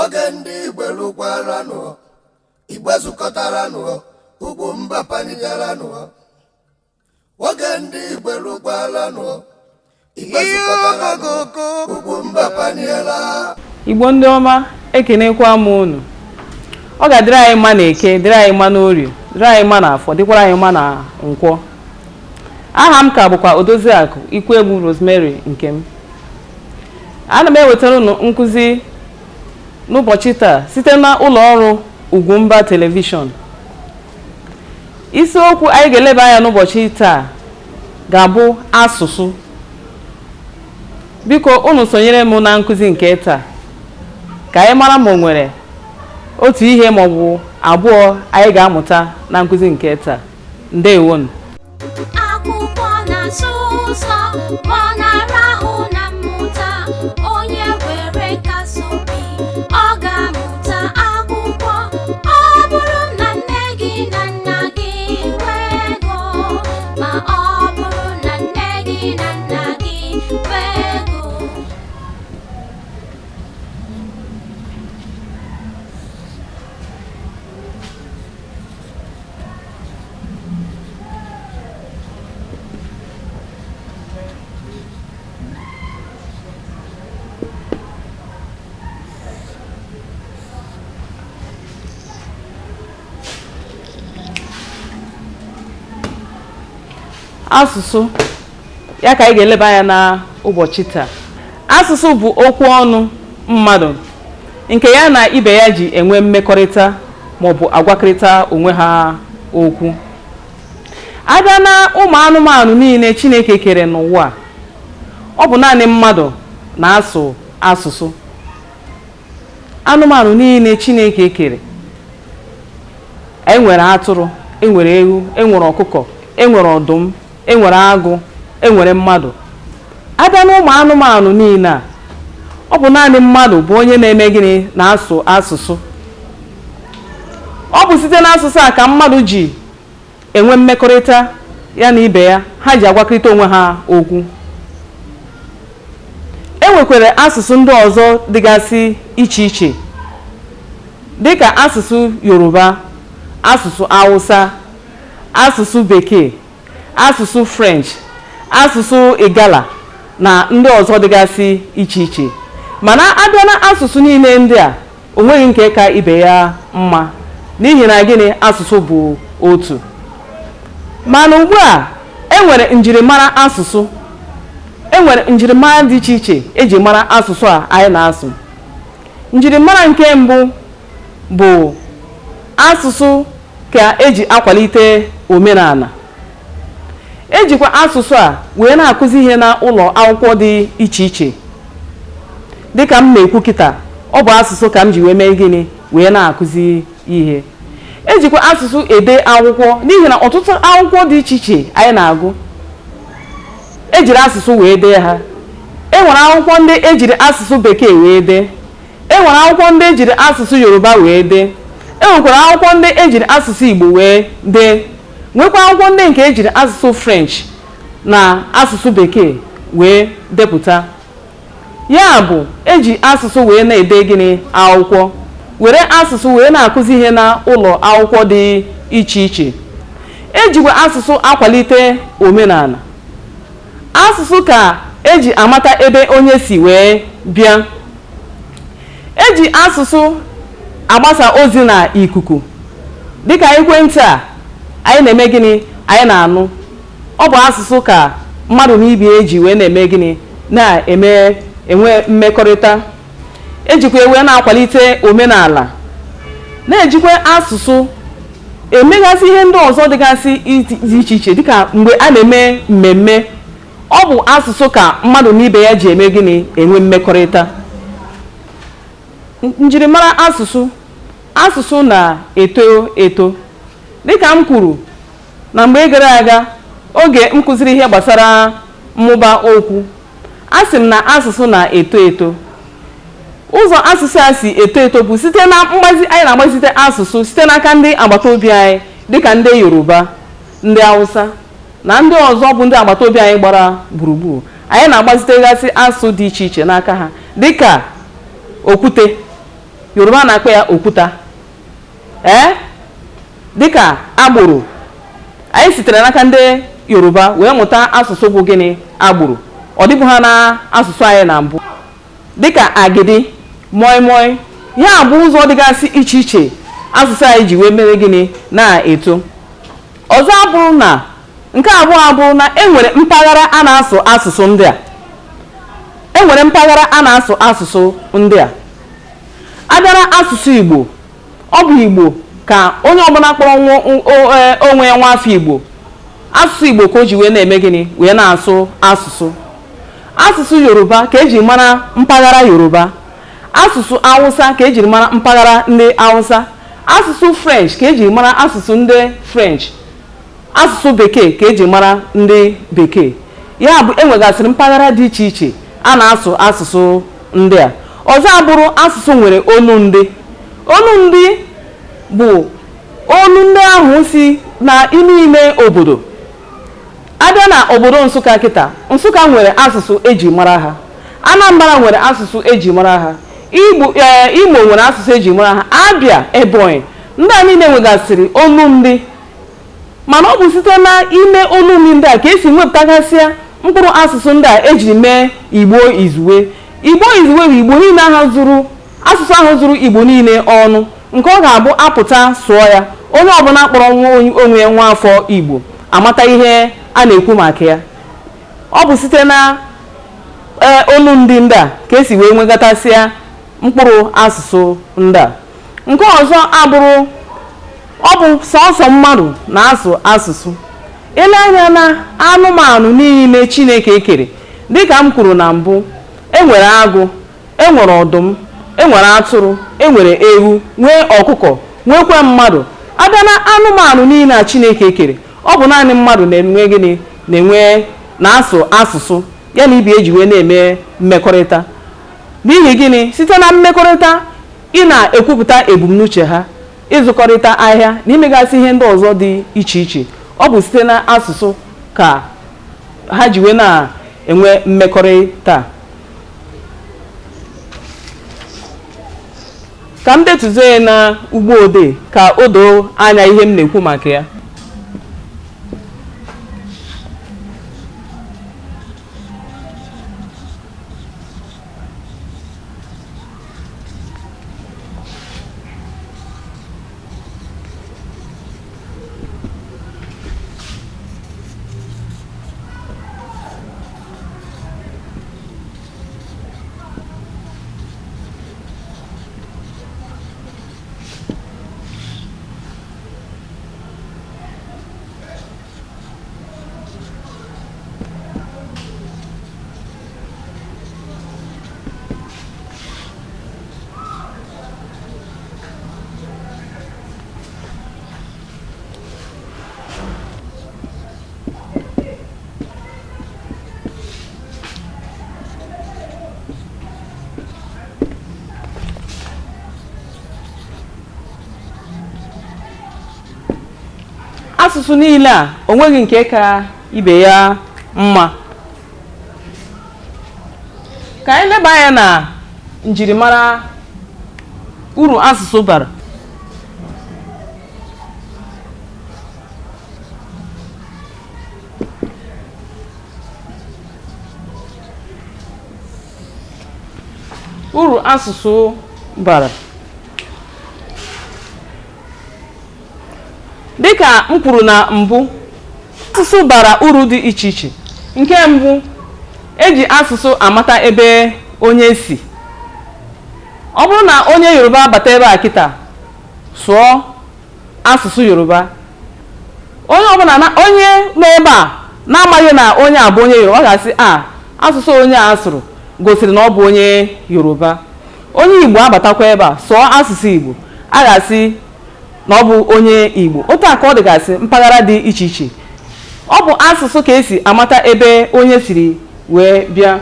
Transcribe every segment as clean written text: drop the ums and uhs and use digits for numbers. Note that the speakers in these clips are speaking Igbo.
Ogendi Belukwarano, Ibazukatarano, Ugumba Panigarano, Ogendi Belukwarano, Ibazukatarano, Ugumba Paniela. Igbo ndị ọma ekenekwa m unu. Ọ ga-adịrị anyị mma na Eke, dịrị anyị mma na Orie, dịrị anyị mma na Afọ, dịkwara anyị mma na Nkwọ. Aha m ka bụkwa Odoziakụ Ikwuegbu Rosemary Nkem. Ana m ewetara unu nkụzi n'ụbọchị taa site na ụlọ ọrụ Ugwumba Television. Isiokwu anyị ga-eleba anya n'ụbọchị taa ga-abụ asụsụ. Biko unu sonyere m na nkụzi nke taa ka anyị mara ma o nwere otu ihe ma ọ bụ abụọ anyị ga-amụta na nkụzi nke taa. Ndewonu. Akwụkwọ na-asụ ụzọ, ọ na-arahụ na mmụta. Onye were kasị obi, ọ ga-amụta akwụkwọ. Ọ bụrụ na nne gị na nna gị nwee ego, ma ọ bụrụ na nne gị na nna gị nwee ego. Asụsụ ya ka anyị ga-eleba anya na ụbọchị taa. Asụsụ bụ okwu ọnụ mmadụ nke ya na ibe ya ji enwe mmekọrịta ma ọ bụ agwakọrịta onwe ha okwu. Abịa na ụmụ anụmanụ niile Chineke kere n'ụwa, ọ bụ naanị mmadụ na-asụ asụsụ. Anụmanụ niile Chineke kere, enwere atụrụ, enwere ewu, enwere ọkụkọ, enwere ọdụm, enwere agụ, enwere mmadụ. Abịa na ụmụ anụmanụ niile a, ọ bụ naanị mmadụ bụ onye na-eme gịnị na-asụ asụsụ. Ọ bụ site n'asụsụ a ka mmadụ ji enwe mmekọrịta ya na ibe ya, ha ji agwakọrịta onwe ha okwu. E nwekwara asụsụ ndị ọzọ dịgasị iche iche dịka asụsụ Yoruba, asụsụ Hausa, asụsụ Bekee, asụsụ French, asụsụ Igala na ndị ọzọ dịgasị iche iche. Mana abịa na asụsụ niile ndị a, o nweghị nke ka ibe ya mma, n'ihi na gịnị, asụsụ bụ otu. Mana ugbu a enwere njirimara asụsụ, enwere njirimara dị iche iche eji mara asụsụ a anyị na-asụ. Njirimara nke mbụ bụ asụsụ ka eji akwalite omenala. Ejikwa asụsụ a wee na-akụzi ihe na ụlọ akwụkwọ dị iche iche. Dịka m na-ekwu kịta, ọ bụ asụsụ ka m ji wee mee gịnị, wee na-akụzi ihe. Ejikwa asụsụ ede akwụkwọ, n'ihi na ọtụtụ akwụkwọ dị iche iche anyị na-agụ, ejiri asụsụ wee dee ha. Enwere akwụkwọ ndị ejiri asụsụ Bekee wee dee, enwere akwụkwọ ndị ejiri asụsụ Yoruba wee dee, enwekwara akwụkwọ ndị ejiri asụsụ Igbo wee dee, nwekwa akwụkwọ ndị nke ejiri asụsụ French na asụsụ Bekee wee depụta. Ya bụ, eji asụsụ wee na-ede gịnị akwụkwọ, were asụsụ wee na-akụzi ihe na ụlọ akwụkwọ dị iche iche. Ejikwa asụsụ akwalite omenala. Asụsụ ka eji amata ebe onye si wee bịa. Eji asụsụ agbasa ozi na ikuku. Dịka ekwentị a anyị na-eme gịnị, anyị na-anụ. Ọ bụ asụsụ ka mmadụ na ibe eji wee na-eme gịnị, enwe mmekọrịta. Ejikwa wee na-akwalite omenala. Na-ejikwa asụsụ emegasị ihe ndị ọzọ dịgasị iche iche, dịka mgbe a na-eme mmemme. Ọ bụ asụsụ ka mmadụ na ibe ya ji eme gịnị, enwe mmekọrịta. Njirimara asụsụ. Asụsụ na-eto eto. Dịka m kwuru na mgbe gara aga, oge m kụziri ihe gbasara mmụba okwu, a sị m na asụsụ na-eto eto. Ụzọ asụsụ a si eto eto bụ site na mgbazi anyị na-agbazite asụsụ site n'aka ndị agbata obi anyị, dịka ndị Yoruba, ndị Hausa na ndị ọzọ bụ ndị agbata obi anyị gbara gburugburu. Anyị na-agbazitegasị asụsụ dị iche iche n'aka ha, dịka okwute. Yoruba na-akpọ ya okwuta. Dịka agbụrụ, anyị sitere n'aka ndị Yoruba wee mụta asụsụ bụ gịnị? Agbụrụ. Ọ dịbụ ha na asụsụ anyị na mbụ. Dịka agidi, moi moi, ya bụ ụzọ dịgasị iche iche asụsụ anyị ji wee mere gịnị? Na-eto. Ọzọ abụrụ na nke abụọ abụrụ na enwere mpaghara a na-asụ asụsụ ndị a. Enwere mpaghara a na-asụ asụsụ ndị a. Abịara asụsụ Igbo, ọ bụ Igbo ka onye ọbụla kpọrọ onwe ya nwa afọ Igbo. Asụsụ Igbo ka o ji wee na-eme gịnị? Wee na-asụ asụsụ. Asụsụ Yoruba ka eji mara mpaghara Yoruba. Asụsụ Awụsa ka ejiri mara mpaghara ndị Awụsa. Asụsụ French ka eji mara asụsụ ndị French. Asụsụ Bekee ka eji mara ndị Bekee. Ya bụ enwegasịrị mpaghara dị iche iche a na-asụ asụsụ ndị a. Ọzọ abụrụ asụsụ nwere olu ndị. Olu ndị bụ olu ndị ahụ si na ime obodo. Abịa na obodo Nsụka kịta, Nsụka nwere asụsụ eji mara ha. Anambra nwere asụsụ eji mara ha. Imo nwere asụsụ eji mara ha. Abịa, Ebonyi, ndị a niile nwegasịrị olu ndị. Mana ọ bụ site na ime olu ndị a ka esi wepụtagasịa mkpụrụ asụsụ ndị a eji mee Igbo izuwe. Igbo izuwe bụ Igbo niile asụsụ ahụ zuru Igbo niile ọnụ, nke ọ ga-abụ apụta sụọ ya, onye ọbụla kpọrọ onwe ya nwa afọ Igbo amata ihe a na-ekwu maka ya. Ọ bụ site na olu ndị a ka esi wee nwegatasịa mkpụrụ asụsụ ndị a. Nke ọzọ abụrụ, ọ bụ sọsọ mmadụ na-asụ asụsụ. Ile anya na anụmanụ niile Chineke kere, dịka m kwuru na mbụ, enwere agụ, enwere ọdụm, enwere atụrụ, enwere ewu, nwee ọkụkọ, nwekwa mmadụ. Abịa na anụmanụ niile a Chineke kere, ọ bụ naanị mmadụ na-enwe gịnị? Na-asụ asụsụ ya na ibe eji wee na-eme mmekọrịta. N'ihi gịnị? Site na mmekọrịta, ị na-ekwupụta ebumnuche ha, ịzụkọrịta ahịa na imegasị ihe ndị ọzọ dị iche iche. Ọ bụ site na asụsụ ka ha ji wee na-enwe mmekọrịta. Ka m detuzie na ugbo odee ka o doo anya ihe m na-ekwu maka ya. Asụsụ niile a onweghị nke ka ibe ya mma. Ka anyị leba anya na njirimara uru asụsụ bara. Uru asụsụ bara. Dịka m kwuru na mbụ, asụsụ bara uru dị iche iche. Nke mbụ, eji asụsụ amata ebe onye si. Ọ bụrụ na onye Yoruba bata ebe a kịta sụọ asụsụ Yoruba, onye ọbụla onye nọ ebe a na-amaghị na onye a bụ onye Yoruba, ọ ga-asị asụsụ onye a sụrụ gosiri na ọ bụ onye Yoruba. Onye Igbo abatakwa ebe a sụọ asụsụ Igbo, a ga-asị na ọ bụ onye Igbo. Otu a ka ọ dịgasị mpaghara dị iche iche. Ọ bụ asụsụ ka esi amata ebe onye siri wee bịa.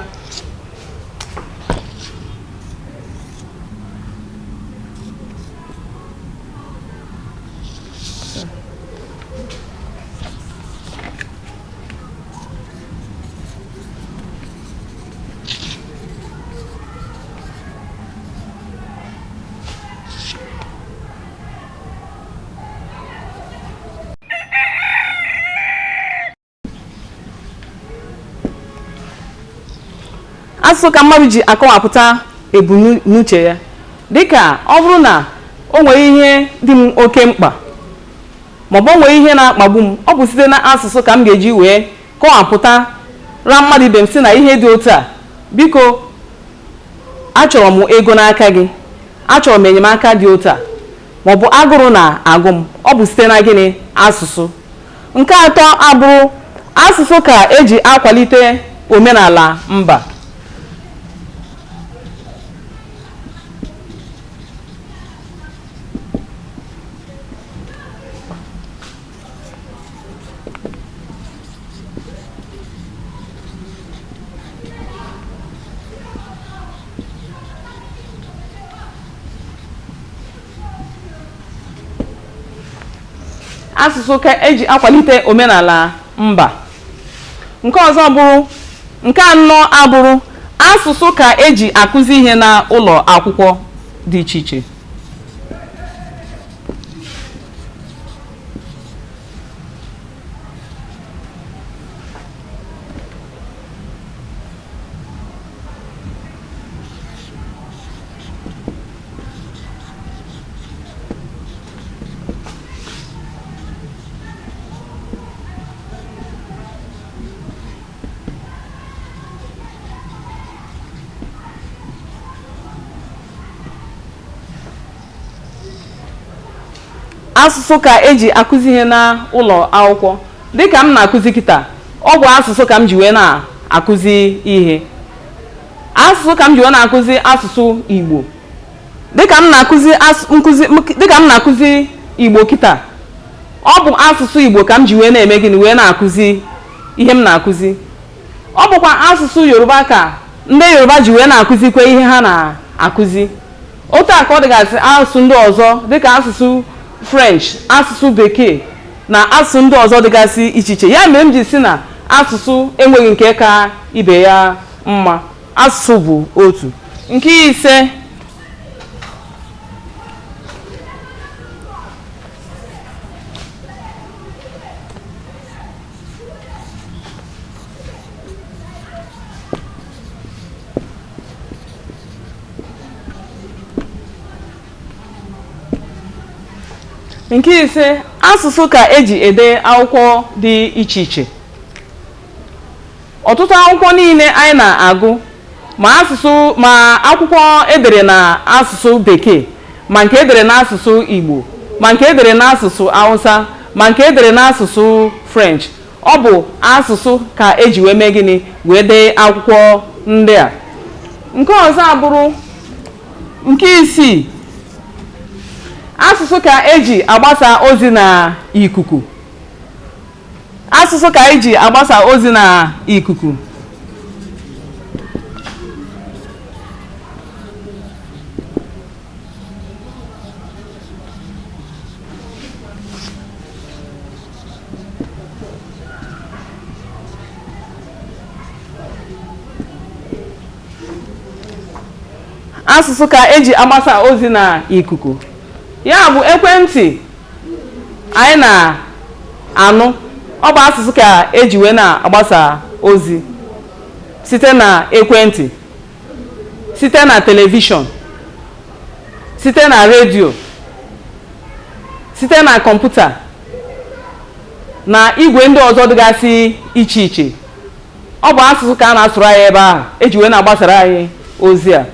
asụsụ ka mmadụ ji akọwapụta ebumnuche ya. Dịka ọ bụrụ na o nwere ihe dị m oke mkpa maọbụ o nwere ihe na-akpagbu m, ọ bụ site na asụsụ ka m ga-eji wee kọwapụta ra mmadụ ibe m sị na ihe dị otu a, biko achọrọ m ego n'aka gị, achọrọ m enyemaka dị otu a, maọbụ agụrụ na-agụ m. Ọ bụ site na gịnị? Asụsụ. Nke atọ abụrụ asụsụ ka eji akwalite omenala mba. Asụsụ ka eji akwalite omenala mba. Nke ọzọ bụrụ, nke anọ abụrụ asụsụ ka eji akụzi ihe na ụlọ akwụkwọ dị iche iche. Asụsụ ka eji akụzi ihe na ụlọ akwụkwọ. Dịka m na-akụzi kịta, ọ bụ asụsụ ka m ji wee na-akụzi ihe. Asụsụ ka m ji wee na-akụzi asụsụ Igbo. Dịka m na-akụzi Igbo kịta, ọ bụ asụsụ Igbo ka m ji wee na-eme gịnị? Wee na-akụzi ihe m na-akụzi. Ọ bụkwa asụsụ Yoruba ka ndị Yoruba ji wee na-akụzikwa ihe ha na-akụzi. Otu a ka ọ dịgasị asụsụ ndị ọzọ dịka asụsụ French, asụsụ Bekee na asụsụ ndị ọzọ dịgasị iche iche. Ya mere m ji si na asụsụ enweghị nke ka ibe ya mma. Asụsụ bụ otu. Nke ise, asụsụ ka eji ede akwụkwọ dị iche iche. Ọtụtụ akwụkwọ niile anyị na-agụ, ma akwụkwọ edere na asụsụ Bekee, ma nke edere na asụsụ Igbo, ma nke edere na asụsụ Hausa, ma nke edere na asụsụ French, ọ bụ asụsụ ka eji wee mee gịnị? Wee dee akwụkwọ ndị a. Nke ọzọ abụrụ nke isii, asụsụ ka eji agbasa ozi na ikuku. Asụsụ ka eji agbasa ozi na ikuku. Asụsụ ka eji agbasa ozi na ikuku. Ya bụ ekwentị anyị na-anụ, ọ bụ asụsụ ka eji wee na-agbasa ozi site na ekwentị, site na telivishọn, site na redio, site na kọmputa na igwe ndị ọzọ dịgasị iche iche. Ọ bụ asụsụ ka a na-asụrụ anyị ebe ahụ eji wee na-agbasara anyị ozi a.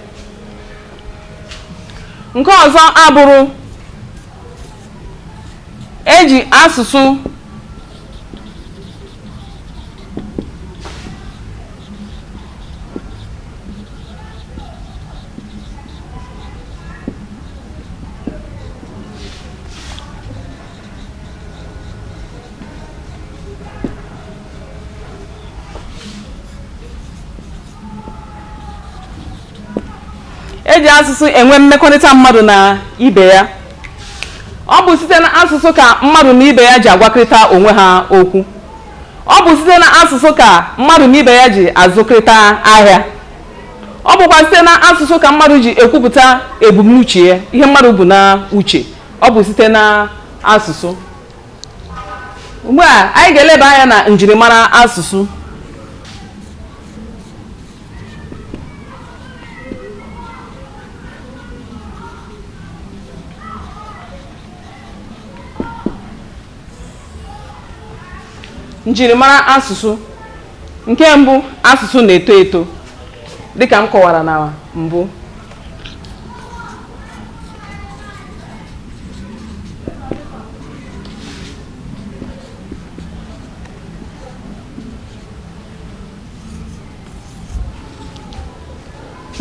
Nke ọzọ abụrụ eji asụsụ enwe mmekọrịta mmadụ na ibe ya. Ọ bụ site na asụsụ ka mmadụ na ibe ya ji agwakọrịta onwe ha okwu. Ọ bụ site na asụsụ ka mmadụ na ibe ya ji azụkọrịta ahịa. Ọ bụkwa site na asụsụ ka mmadụ ji ekwupụta ebumnuche ya, ihe mmadụ bụ na uche. Ọ bụ site na asụsụ. Ugbu a anyị ga-eleba anya na njirimara asụsụ. njirimara asụsụ. Nke mbụ, asụsụ na-eto eto dịka m kọwara na mbụ.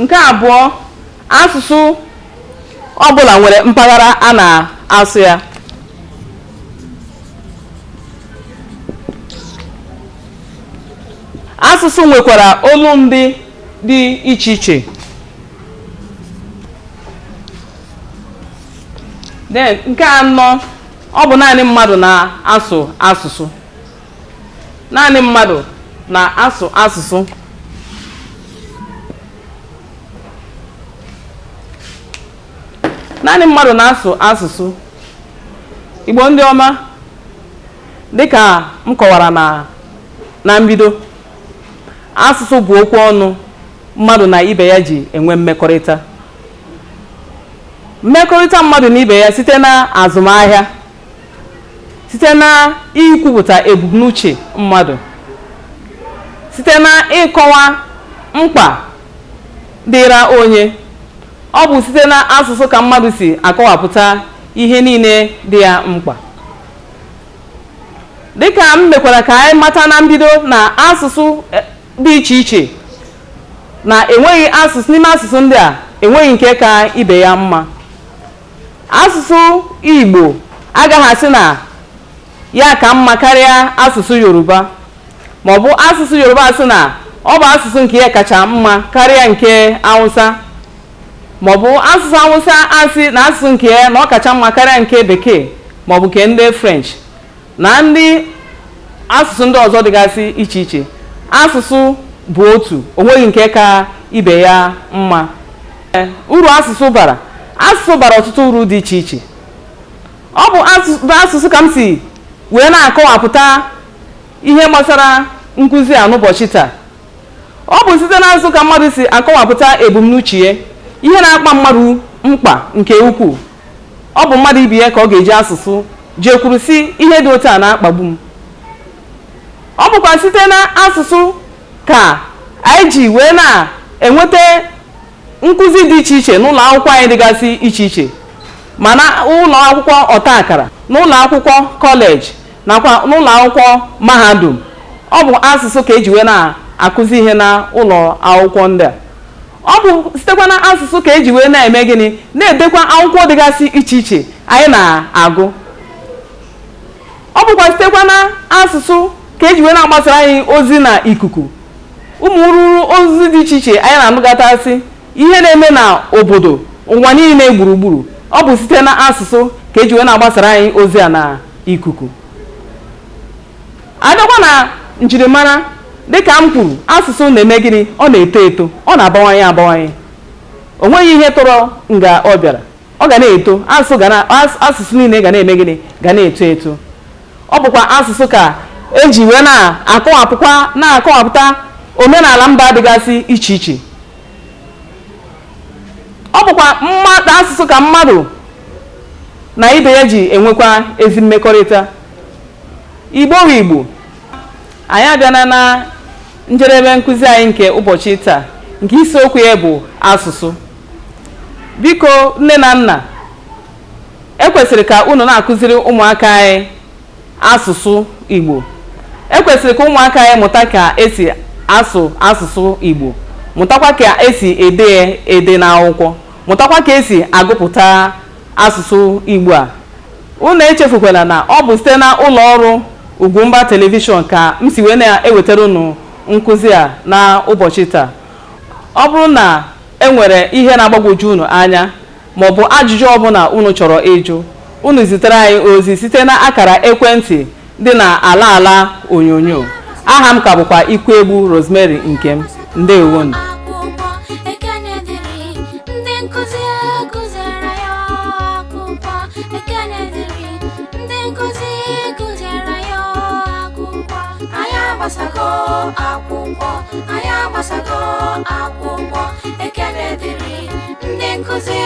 Nke abụọ, asụsụ ọbụla nwere mpaghara a na-asụ ya. Asụsụ nwekwara olundị dị iche iche. Then nke anọ, ọ bụ naanị mmadụ na-asụ asụsụ. Naanị mmadụ na-asụ asụsụ. Naanị mmadụ na-asụ asụsụ. Igbo ndị ọma, dịka m kọwara na mbido, asụsụ bụ okwu ọnụ mmadụ na ibe ya ji enwe mmekọrịta. Mmekọrịta mmadụ na ibe ya site na azụmahịa, site na ikwupụta ebumnuche mmadụ, site na ịkọwa mkpa dịra onye. Ọ bụ site na asụsụ ka mmadụ si akọwapụta ihe niile dị ya mkpa. Dịka m mekwara ka anyị mata na mbido na asụsụ dị iche iche na enweghị asụsụ n'ime asụsụ ndị a enweghị nke ka ibe ya mma. Asụsụ Igbo agaghị asị na ya ka mma karịa asụsụ Yoruba, ma ọ bụ asụsụ Yoruba asị na ọ bụ asụsụ nke ya kacha mma karịa nke Hausa, ma ọ bụ asụsụ Hausa asị na asụsụ nke ya na ọ kacha mma karịa nke Bekee ma ọ bụ nke ndị French na ndị asụsụ ndị ọzọ dịgasị iche iche. Asụsụ bụ otu, o nweghị nke ka ibe ya mma. Uru asụsụ bara. Asụsụ bara ọtụtụ uru dị iche iche. Ọ bụ asụsụ ka m si wee na-akọwapụta ihe gbasara nkụzi a n'ụbọchị taa. Ọ bụ site na asụsụ ka mmadụ si akọwapụta ebumnuche ya, ihe na-akpa mmadụ mkpa nke ukwuu. Ọ bụ mmadụ ibe ya ka ọ ga-eji asụsụ jee kwuru si ihe dị otu a na-akpagbu m. Ọ bụkwa site na asụsụ ka anyị ji wee na-enweta nkụzi dị iche iche n'ụlọ akwụkwọ anyị dịgasị iche iche, ma na ụlọ akwụkwọ ọta akara, n'ụlọ akwụkwọ kọleji, nakwa n'ụlọ akwụkwọ mahadum. Ọ bụ asụsụ ka eji wee na-akụzi ihe na ụlọ akwụkwọ ndị a. Ọ bụ sitekwa na asụsụ ka eji wee na-eme gịnị, na-edekwa akwụkwọ dịgasị iche iche anyị na-agụ. Ọ bụkwa sitekwa na asụsụ ka eji wee na-agbasara anyị ozi na ikuku, ụmụ ururu ozi dị iche iche anyị na-anụgatasị ihe na-eme na obodo ụwa niile gburugburu. Ọ bụ site na asụsụ ka eji wee na-agbasara anyị ozi a na ikuku. Abịakwa na njirimara, dịka m kwuru, asụsụ na-eme gịnị, ọ na-eto eto, ọ na-abawanye abawanye. O nweghị ihe tọrọ nga ọ bịara, ọ ga na-eto. Asụsụ niile ga na-eme gịnị, ga na-eto eto. Ọ bụkwa asụsụ ka eji wee na-akọwapụta omenala mba dịgasị iche iche. Ọ bụkwa asụsụ ka mmadụ na ibe ya ji enwekwa ezi mmekọrịta. Igbo bụ Igbo. Anyị abịana na njedebe nkụzi anyị nke ụbọchị taa, nke isiokwu ya bụ asụsụ. Biko nne na nna, ekwesịrị ka unu na-akụziri ụmụaka anyị asụsụ Igbo. Ekwesịrị ka ụmụaka anyị mụta ka esi asụ asụsụ Igbo, mụtakwa ka esi ede n'akwụkwọ, mụtakwa ka esi agụpụta asụsụ Igbo a. Unu echefukwala na ọ bụ site na ụlọ ọrụ Ugwumba telivishọn ka m si wee na-ewetara unu nkụzi a na ụbọchị taa. Ọ bụrụ na enwere ihe na-agbagwoju unu anya ma ọ bụ ajụjụ ọbụla unu chọrọ ịjụ, unu zitere anyị ozi site na akara ekwentị dị na ala onyonyo. Aha m ka bụkwa Ikwu-Egbu Rosemary Nkem. Ndewonu. Anyị agbasago akwụkwọ, ekele dịrị ndị nkụzi.